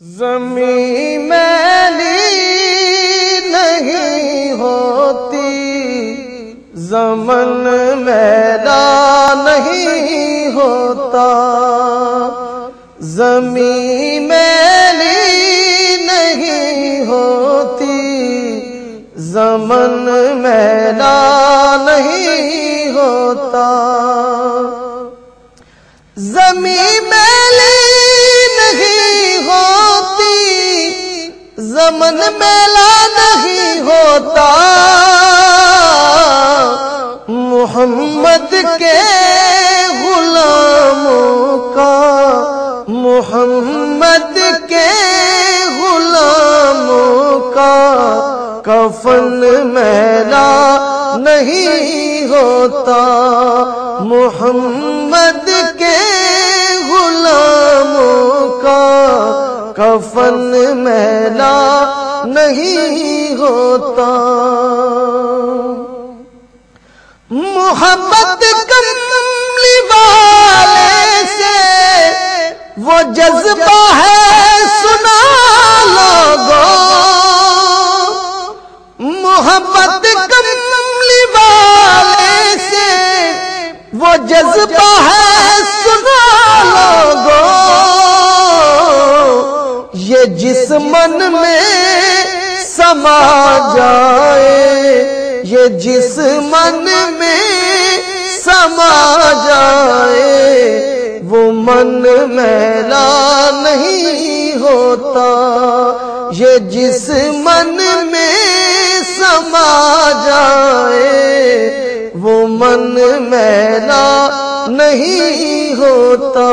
زمین میلی نہیں ہوتی، زمن میلا نہیں ہوتا، زمین میلی نہیں ہوتی، زمن میلا نہیں ہوتا، زمین میلی نہیں ہوتی، زمن میلا نہیں ہوتا، محمد کے غلاموں کا، محمد کے غلاموں کا کفن میلا نہیں ہوتا، محمد کے غلاموں کا کفن میلا نہیں ہوتا، محبت کملی والے سے وہ جذبہ ہے سنا لوگوں، محبت کملی والے سے وہ جذبہ ہے سنا لوگوں، یہ جس من میں سما جائے، یہ جس من میں سما جائے، وہ من میلا نہیں ہوتا، یہ جس من میں سما جائے، وہ من میلا نہیں ہوتا،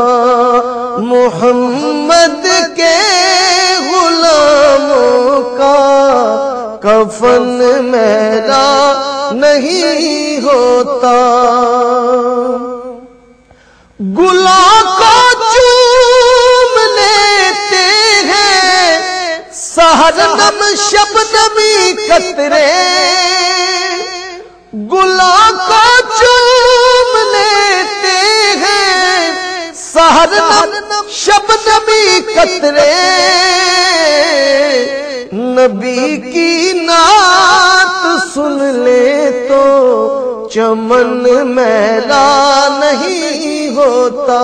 محمد کے غلاموں کا کفن میلا نہیں ہوتا، گلوں کو چوم لیتے ہیں سحر نم شبنمی قطرے، گلوں کو چوم لیتے ہیں سحر نم شبنمی قطرے، نبی کی نعت سن لے تو چمن میلا نہیں ہوتا،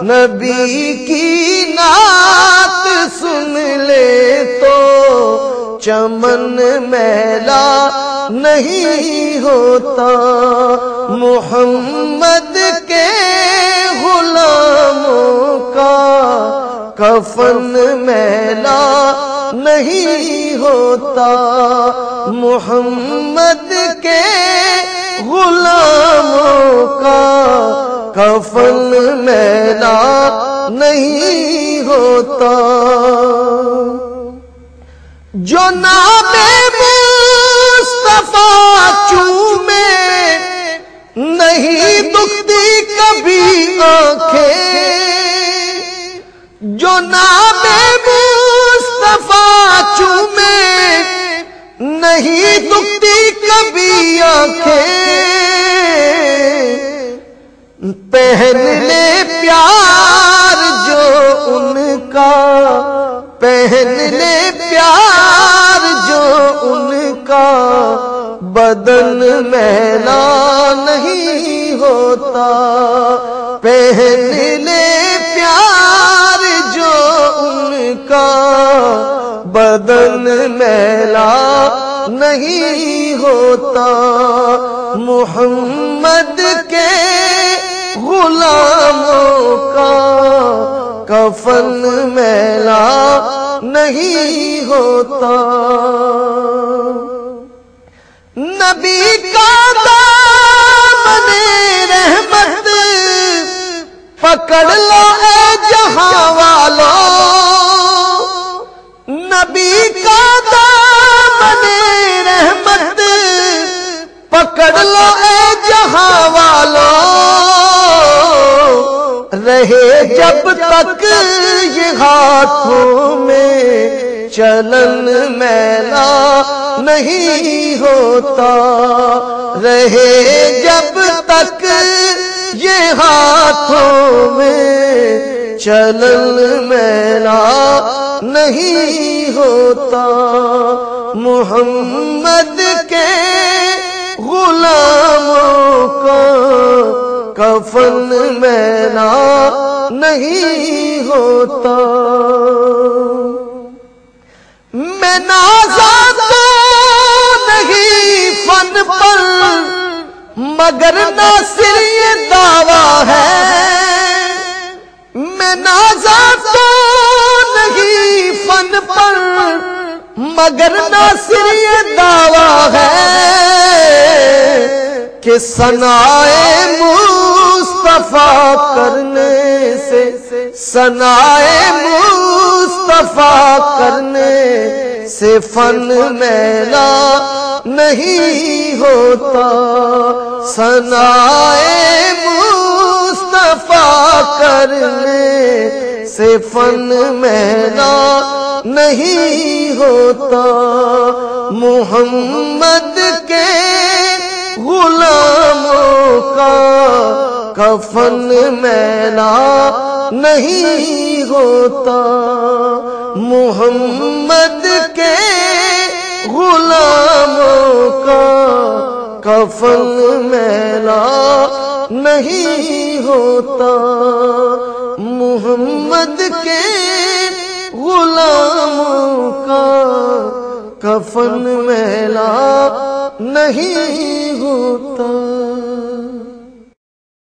نبی کی نعت سن لے تو چمن میلا نہیں ہوتا، محمد کے غلاموں کا کفن میلا نہیں ہوتا، محمد کے غلاموں کا کفن میلا نہیں ہوتا، جو نام مصطفیٰ چومے نہیں دکھتی کبھی آنکھیں، جو نام مصطفیٰ چومے نہیں دکھتی کبھی آنکھیں، پہن لے پیار جو ان کا، پہن لے پیار جو ان کا، بدن میلا نہیں ہوتا، پہن لے پیار جو ان کا، بدن میلا نہیں ہوتا، محمد کے غلاموں کا کفن میلا نہیں ہوتا، نبی کا دامن رحمت پکڑ لو اے جہاں والوں، نبی کا دامن رحمت پکڑ لو اے جہاں والوں، رہے جب تک یہ ہاتھوں میں چلن میلا نہیں ہوتا، رہے جب تک یہ ہاتھوں میں چلن میلا نہیں ہوتا، محمد کے غلاموں کا کفن میلا نہیں ہوتا۔ میں نازا تو نہیں فن پر، مگر ناصر یہ دعویٰ ہے، میں نازا تو نہیں فن پر، مگر ناصر یہ دعویٰ ہے کہ ثنائے مصطفیٰ کرنے سے، ثنائے مصطفیٰ کرنے سے فن میلا نہیں ہوتا، ثنائے مصطفیٰ کرنے سے فن میلا نہیں ہوتا، محمد کے غلاموں کا کفن میلا نہیں ہوتا، محمد کے غلاموں کا کفن میلا نہیں ہوتا، محمد کے غلاموں کا کفن میلا نہیں ہوتا۔